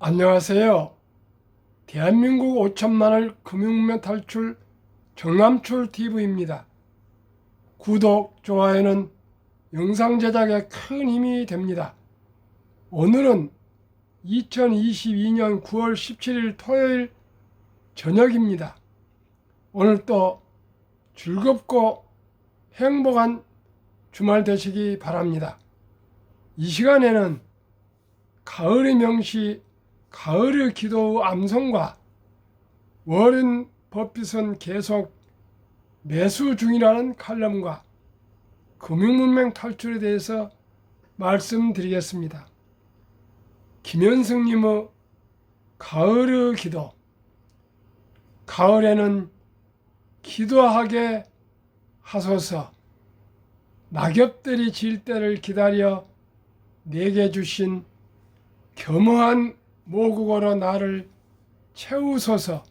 안녕하세요. 대한민국 5천만을 금융면 탈출 정남출TV입니다. 구독, 좋아요는 영상 제작에 큰 힘이 됩니다. 오늘은 2022년 9월 17일 토요일 저녁입니다. 오늘 또 즐겁고 행복한 주말 되시기 바랍니다. 이 시간에는 가을의 명시 가을의 기도 암송과 워렌 버핏은 계속 매수 중이라는 칼럼과 금융문맹 탈출에 대해서 말씀드리겠습니다. 김현승님의 가을의 기도. 가을에는 기도하게 하소서. 낙엽들이 질 때를 기다려 내게 주신 겸허한 모국어로 나를 채우소서.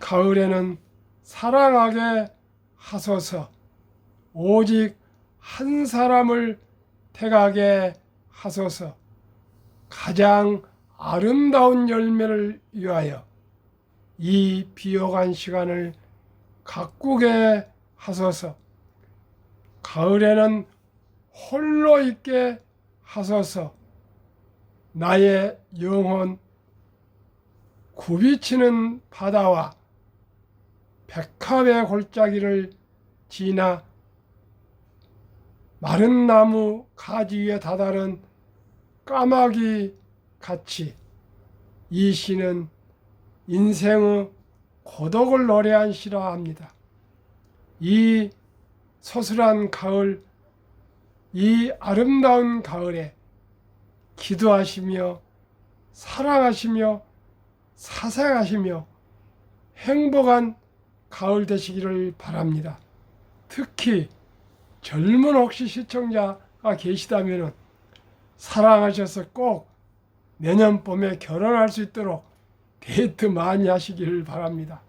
가을에는 사랑하게 하소서. 오직 한 사람을 택하게 하소서. 가장 아름다운 열매를 위하여 이 비옥한 시간을 가꾸게 하소서. 가을에는 홀로 있게 하소서. 나의 영혼 굽이치는 바다와 백합의 골짜기를 지나 마른 나무 가지 위에 다다른 까마귀 같이 이 시는 인생의 고독을 노래한 시라 합니다. 이 서슬한 가을, 이 아름다운 가을에 기도하시며 사랑하시며 사색하시며 행복한 가을 되시기를 바랍니다. 특히 젊은 혹시 시청자가 계시다면 사랑하셔서 꼭 내년 봄에 결혼할 수 있도록 데이트 많이 하시기를 바랍니다.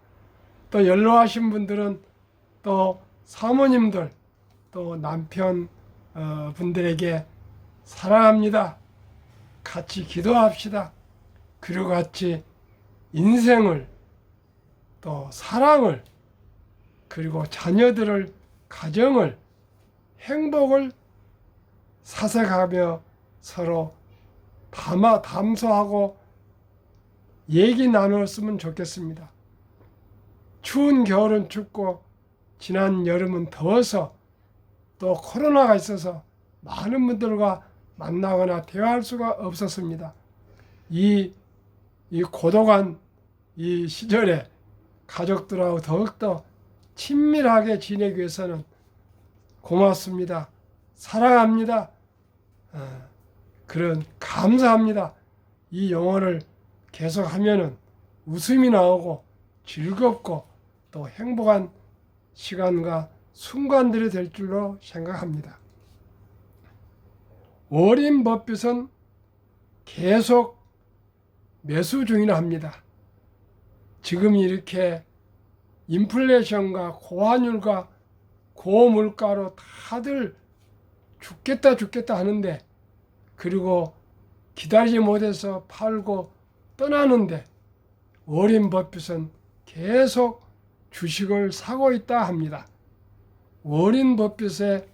또 연로하신 분들은 또 사모님들 또 남편 분들에게 사랑합니다. 같이 기도합시다. 그리고 같이 인생을 또 사랑을 그리고 자녀들을 가정을 행복을 사색하며 서로 담소하고 얘기 나눴으면 좋겠습니다. 추운 겨울은 춥고 지난 여름은 더워서 또 코로나가 있어서 많은 분들과 만나거나 대화할 수가 없었습니다. 이 고독한 이 시절에 가족들하고 더욱더 친밀하게 지내기 위해서는 고맙습니다. 사랑합니다. 그런 감사합니다. 이 영어를 계속하면은 웃음이 나오고 즐겁고 또 행복한 시간과 순간들이 될 줄로 생각합니다. 워렌 버핏은 계속 매수 중이라 합니다. 지금 이렇게 인플레이션과 고환율과 고물가로 다들 죽겠다 하는데 그리고 기다리지 못해서 팔고 떠나는데 워렌 버핏은 계속 주식을 사고 있다 합니다. 워렌 버핏의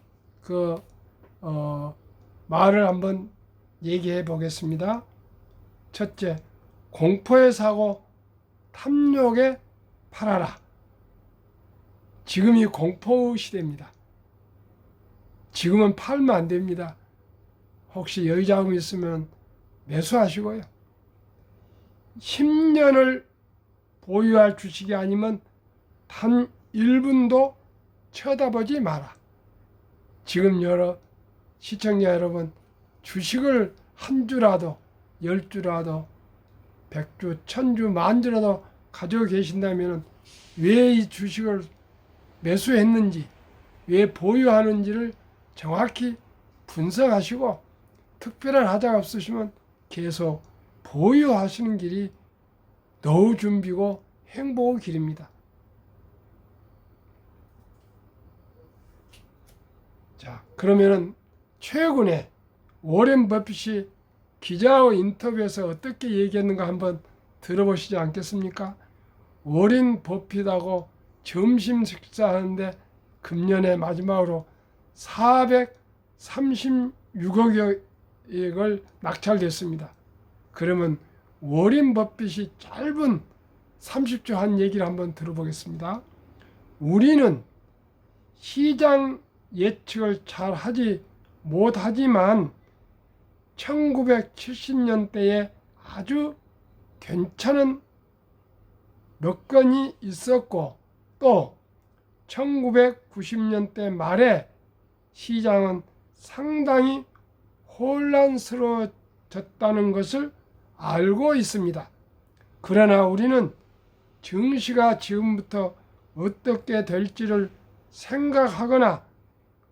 말을 한번 얘기해 보겠습니다. 첫째, 공포에 사고 탐욕에 팔아라. 지금이 공포 시대입니다. 지금은 팔면 안 됩니다. 혹시 여유자금 있으면 매수하시고요. 10년을 보유할 주식이 아니면 단 1분도 쳐다보지 마라. 지금 여러 시청자 여러분, 주식을 한 주라도 10주라도 100주, 1000주, 만주라도 가지고 계신다면 왜 이 주식을 매수했는지, 왜 보유하는지를 정확히 분석하시고 특별한 하자가 없으시면 계속 보유하시는 길이 노후 준비고 행복의 길입니다. 자, 그러면은 최근에 워렌 버핏이 기자의 인터뷰에서 어떻게 얘기했는가 한번 들어보시지 않겠습니까? 워렌 버핏하고 점심 식사하는데 금년에 마지막으로 436억을 낙찰됐습니다. 그러면 워렌 버핏이 짧은 30초 한 얘기를 한번 들어보겠습니다. 우리는 시장 예측을 잘 하지 못하지만 1970년대에 아주 괜찮은 몇 건이 있었고 또 1990년대 말에 시장은 상당히 혼란스러워졌다는 것을 알고 있습니다. 그러나 우리는 증시가 지금부터 어떻게 될지를 생각하거나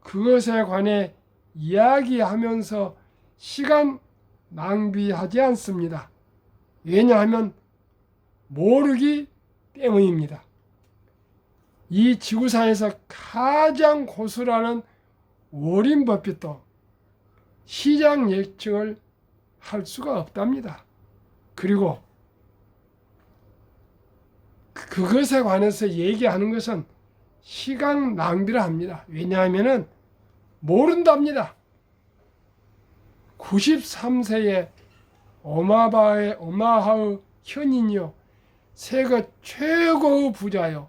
그것에 관해 이야기하면서 시간 낭비하지 않습니다. 왜냐하면 모르기 때문입니다. 이 지구상에서 가장 고수라는 워렌 버핏도 시장 예측을 할 수가 없답니다. 그리고 그것에 관해서 얘기하는 것은 시간 낭비를 합니다. 왜냐하면 모른답니다. 93세의 오마하의 현인이요, 세계 최고의 부자요,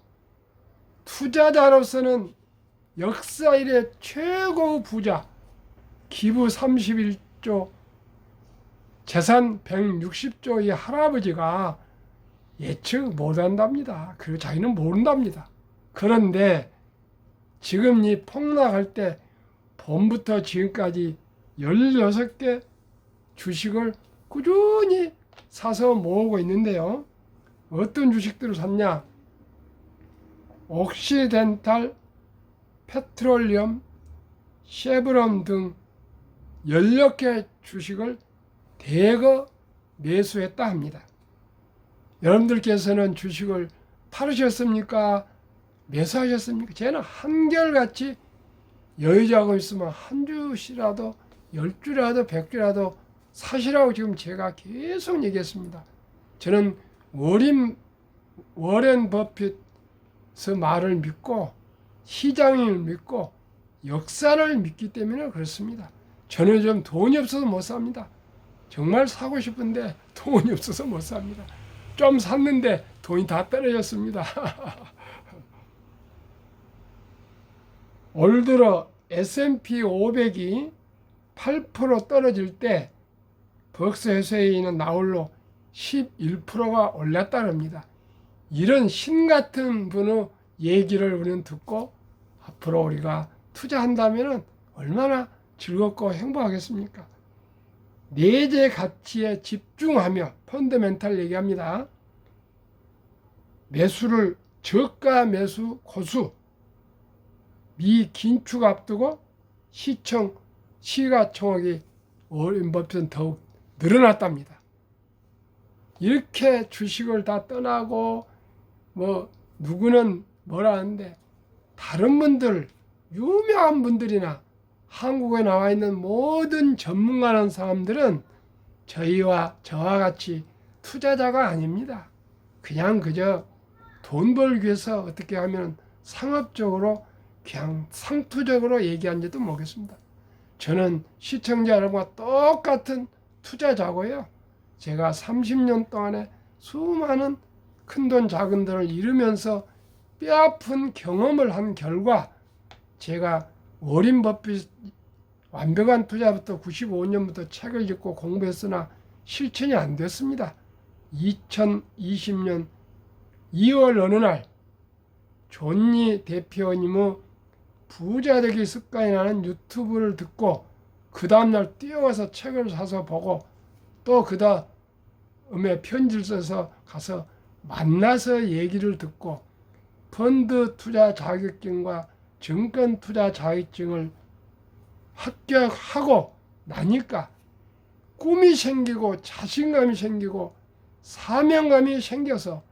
투자자로서는 역사 이래 최고의 부자, 기부 31조, 재산 160조의 할아버지가 예측 못한답니다. 그리고 자기는 모른답니다. 그런데 지금 이 폭락할 때 봄부터 지금까지 16개 주식을 꾸준히 사서 모으고 있는데요. 어떤 주식들을 샀냐? 옥시덴탈, 페트롤리엄, 쉐브론 등 16개 주식을 대거 매수했다 합니다. 여러분들께서는 주식을 팔으셨습니까? 매수하셨습니까? 저는 한결같이 여유자금 있으면 한 주씩이라도 10주라도 100주라도 사시라고 지금 제가 계속 얘기했습니다. 저는 워렌 버핏의 말을 믿고 시장을 믿고 역사를 믿기 때문에 그렇습니다. 저는 좀 돈이 없어서 못 삽니다. 정말 사고 싶은데 돈이 없어서 못 삽니다. 좀 샀는데 돈이 다 떨어졌습니다. 올 들어 S&P 500이 8% 떨어질 때 벅스회사에는 나홀로 11%가 올랐다고 합니다. 이런 신 같은 분의 얘기를 우리는 듣고 앞으로 우리가 투자한다면 얼마나 즐겁고 행복하겠습니까? 내재 가치에 집중하며 펀더멘탈 얘기합니다. 매수를 저가 매수 고수, 미 긴축 앞두고 시가총액이 워렌 버핏은 더욱 늘어났답니다. 이렇게 주식을 다 떠나고 누구는 뭐라 하는데 다른 분들, 유명한 분들이나 한국에 나와 있는 모든 전문가라는 사람들은 저와 같이 투자자가 아닙니다. 그저 돈 벌기 위해서 어떻게 하면 상업적으로 그냥 상투적으로 얘기한지도 모르겠습니다. 저는 시청자 여러분과 똑같은 투자자고요. 제가 30년 동안에 수많은 큰돈 작은 돈을 잃으면서 뼈아픈 경험을 한 결과 제가 워렌 버핏 완벽한 투자부터 95년부터 책을 읽고 공부했으나 실천이 안 됐습니다. 2020년 2월 어느 날 존니 대표님의 부자 되기 습관이라는 유튜브를 듣고 그 다음날 뛰어와서 책을 사서 보고 또 그 다음에 편지를 써서 가서 만나서 얘기를 듣고 펀드 투자 자격증과 증권 투자 자격증을 합격하고 나니까 꿈이 생기고 자신감이 생기고 사명감이 생겨서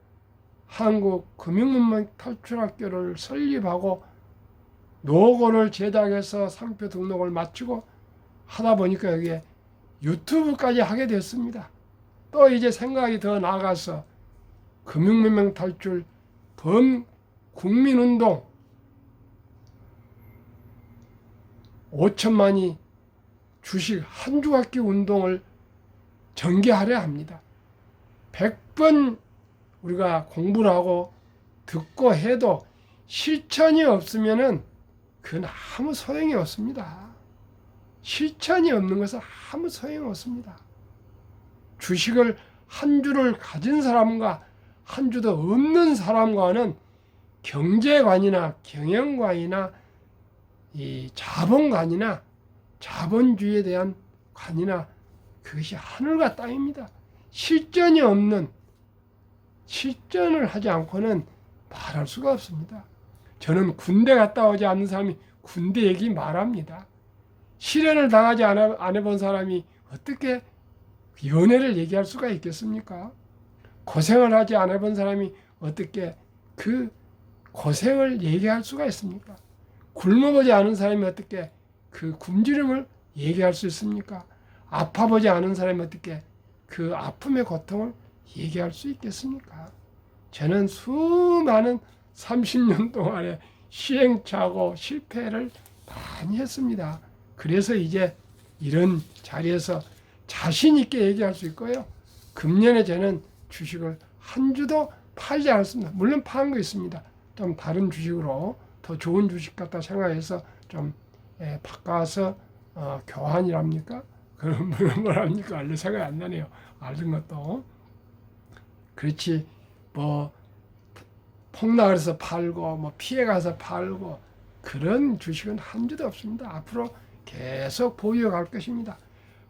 한국 금융문맹 탈출학교를 설립하고 로고를 제작해서 상표 등록을 마치고 하다 보니까 여기에 유튜브까지 하게 됐습니다. 또 이제 생각이 더 나아가서 금융문명 탈출 범국민운동 5천만이 주식 한 주갖기 운동을 전개하려 합니다. 100번 우리가 공부를 하고 듣고 해도 실천이 없으면은 그건 아무 소용이 없습니다. 실천이 없는 것은 아무 소용이 없습니다. 주식을 한 주를 가진 사람과 한 주도 없는 사람과는 경제관이나 경영관이나 이 자본관이나 자본주의에 대한 관이나 그것이 하늘과 땅입니다. 실전을 하지 않고는 말할 수가 없습니다. 저는 군대 갔다 오지 않는 사람이 군대 얘기 말합니다. 실현을 당하지 안 해본 사람이 어떻게 연애를 얘기할 수가 있겠습니까? 고생을 하지 안 해본 사람이 어떻게 그 고생을 얘기할 수가 있습니까? 굶어보지 않은 사람이 어떻게 그 굶주림을 얘기할 수 있습니까? 아파보지 않은 사람이 어떻게 그 아픔의 고통을 얘기할 수 있겠습니까? 저는 수많은 30년 동안에 시행착오 실패를 많이 했습니다. 그래서 이제 이런 자리에서 자신 있게 얘기할 수 있고요. 금년에 저는 주식을 한 주도 팔지 않았습니다. 물론 파는 거 있습니다. 좀 다른 주식으로 더 좋은 주식 같다 생각해서 좀 바꿔서 교환이랍니까? 그런 뭐랍니까? 알려 생각이 안 나네요. 알던 것도. 그렇지 뭐 폭락해서 팔고 뭐 피해가서 팔고 그런 주식은 한 주도 없습니다. 앞으로 계속 보유해 갈 것입니다.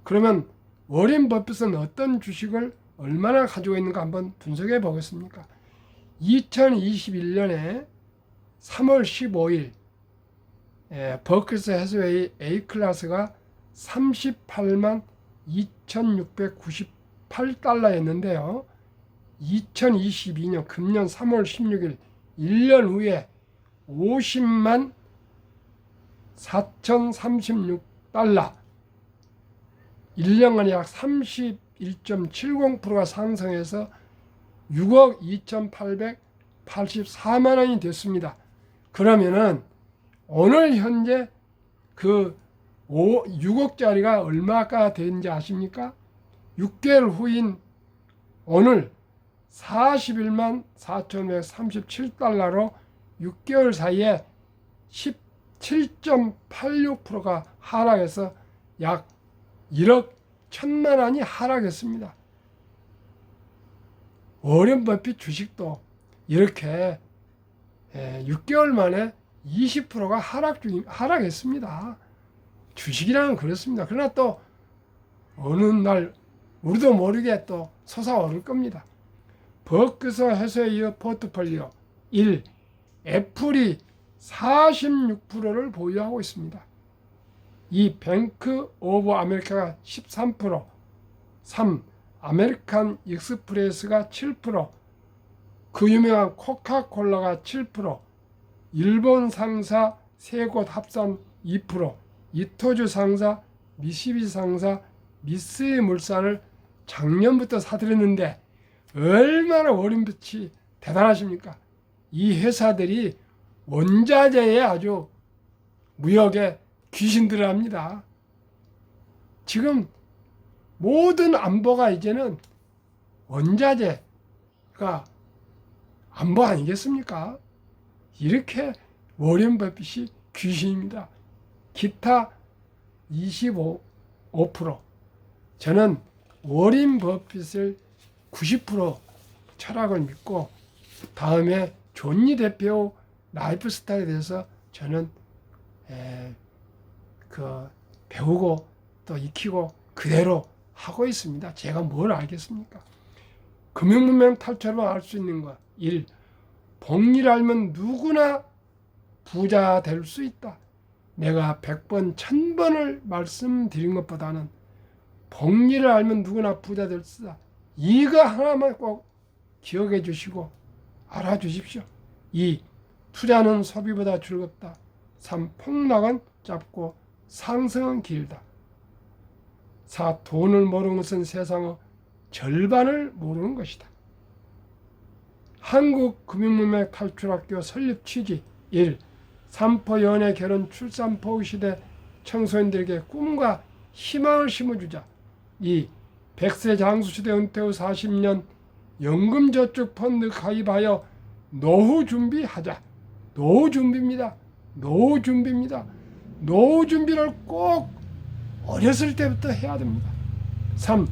그러면 워렌 버핏은 어떤 주식을 얼마나 가지고 있는가 한번 분석해 보겠습니까? 2021년에 3월 15일 버크셔 해서웨이 A클래스가 38만 2,698달러였는데요. 2022년 금년 3월 16일 1년 후에 50만 4,036달러 1년간에 약 31.70%가 상승해서 6억 2,884만 원이 됐습니다. 그러면은 오늘 현재 그 6억짜리가 얼마가 되는지 아십니까? 6개월 후인 오늘 41만 4,137달러로 6개월 사이에 17.86%가 하락해서 약 1억 1천만 원이 하락했습니다. 워렌 버핏 주식도 이렇게 6개월 만에 20%가 하락했습니다. 주식이라는 그렇습니다. 그러나 또 어느 날 우리도 모르게 또 솟아오를 겁니다. 버크셔 해서웨이 포트폴리오 1. 애플이 46%를 보유하고 있습니다. 2. 뱅크 오브 아메리카가 13%, 3. 아메리칸 익스프레스가 7%, 그 유명한 코카콜라가 7%, 일본 상사 세 곳 합산 2%, 이토주 상사, 미쓰비시 상사, 미쓰이 물산을 작년부터 사들였는데 얼마나 워렌 버핏이 대단하십니까? 이 회사들이 원자재에 아주 무역에 귀신들을 합니다. 지금 모든 안보가 이제는 원자재가 안보 아니겠습니까? 이렇게 워렌 버핏이 귀신입니다. 기타 25%. 저는 워렌 버핏을 90% 철학을 믿고 다음에 존니 대표 라이프 스타일에 대해서 저는 배우고 또 익히고 그대로 하고 있습니다. 제가 뭘 알겠습니까? 금융문명 탈출로 알 수 있는 것. 1. 복리를 알면 누구나 부자 될 수 있다. 내가 100번, 1000번을 말씀드린 것보다는 복리를 알면 누구나 부자 될 수 있다. 이거 하나만 꼭 기억해 주시고 알아주십시오. 2. 투자는 소비보다 즐겁다. 3. 폭락은 짧고 상승은 길다. 4. 돈을 모르는 것은 세상의 절반을 모르는 것이다. 한국금융문맹 탈출학교 설립 취지 1. 산포 연애 결혼 출산 포기 시대 청소년들에게 꿈과 희망을 심어주자. 2. 100세 장수시대 은퇴 후 40년 연금저축펀드 가입하여 노후 준비하자. 노후 준비입니다. 노후 준비입니다. 노후 준비를 꼭 어렸을 때부터 해야 됩니다. 3.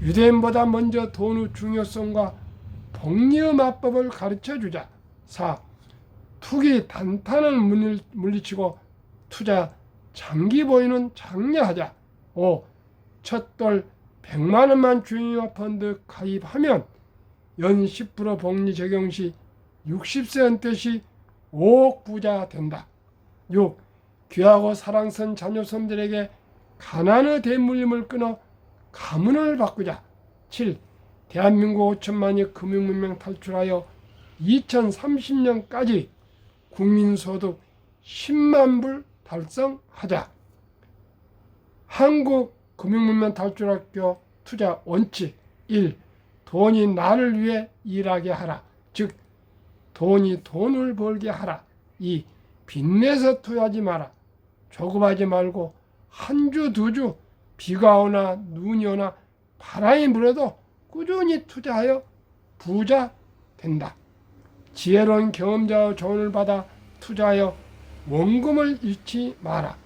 유대인보다 먼저 돈의 중요성과 복리의 마법을 가르쳐주자. 4. 투기 단탄을 물리치고 투자 장기 보유는 장려하자. 5. 첫돌 100만 원만 중요 펀드 가입하면 연 10% 복리 적용 시 60세 은퇴 시 5억 부자 된다. 6. 귀하고 사랑스러운 자녀손들에게 가난의 대물림을 끊어 가문을 바꾸자. 7. 대한민국 5천만이 금융문명 탈출하여 2030년까지 국민소득 10만 불 달성하자. 한국금융문명 탈출학교 투자 원칙 1. 돈이 나를 위해 일하게 하라. 즉 돈이 돈을 벌게 하라. 2. 빚내서 투자하지 마라. 조급하지 말고 한 주, 두 주 비가 오나 눈이 오나 바람이 불어도 꾸준히 투자하여 부자 된다. 지혜로운 경험자의 조언을 받아 투자하여 원금을 잃지 마라.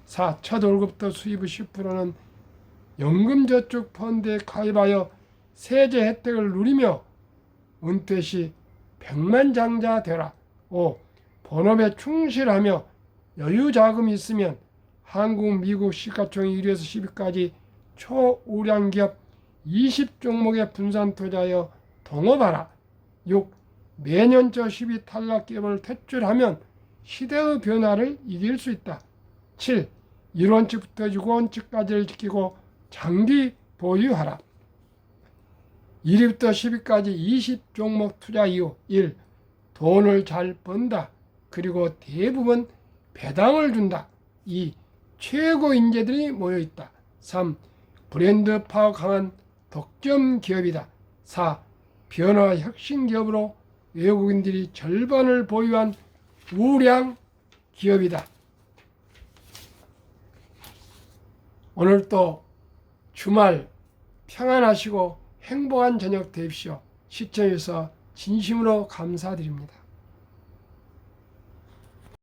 4. 첫 월급부터 수입의 10%는 연금저축펀드에 가입하여 세제 혜택을 누리며 은퇴 시 백만장자 되라. 5. 본업에 충실하며 여유 자금이 있으면 한국, 미국 시가총액 1위에서 10위까지 초우량 기업 20종목에 분산 투자하여 동업하라. 6. 매년 저 10위 탈락 기업을 퇴출하면 시대의 변화를 이길 수 있다. 7. 1원칙부터 6원칙까지를 지키고 장기 보유하라. 1위부터 10위까지 20종목 투자 이후 1. 돈을 잘 번다. 그리고 대부분 배당을 준다. 2. 최고 인재들이 모여있다. 3. 브랜드 파워 강한 독점 기업이다. 4. 변화 혁신 기업으로 외국인들이 절반을 보유한 우량 기업이다. 오늘도 주말 평안하시고 행복한 저녁 되십시오. 시청해주셔서 진심으로 감사드립니다.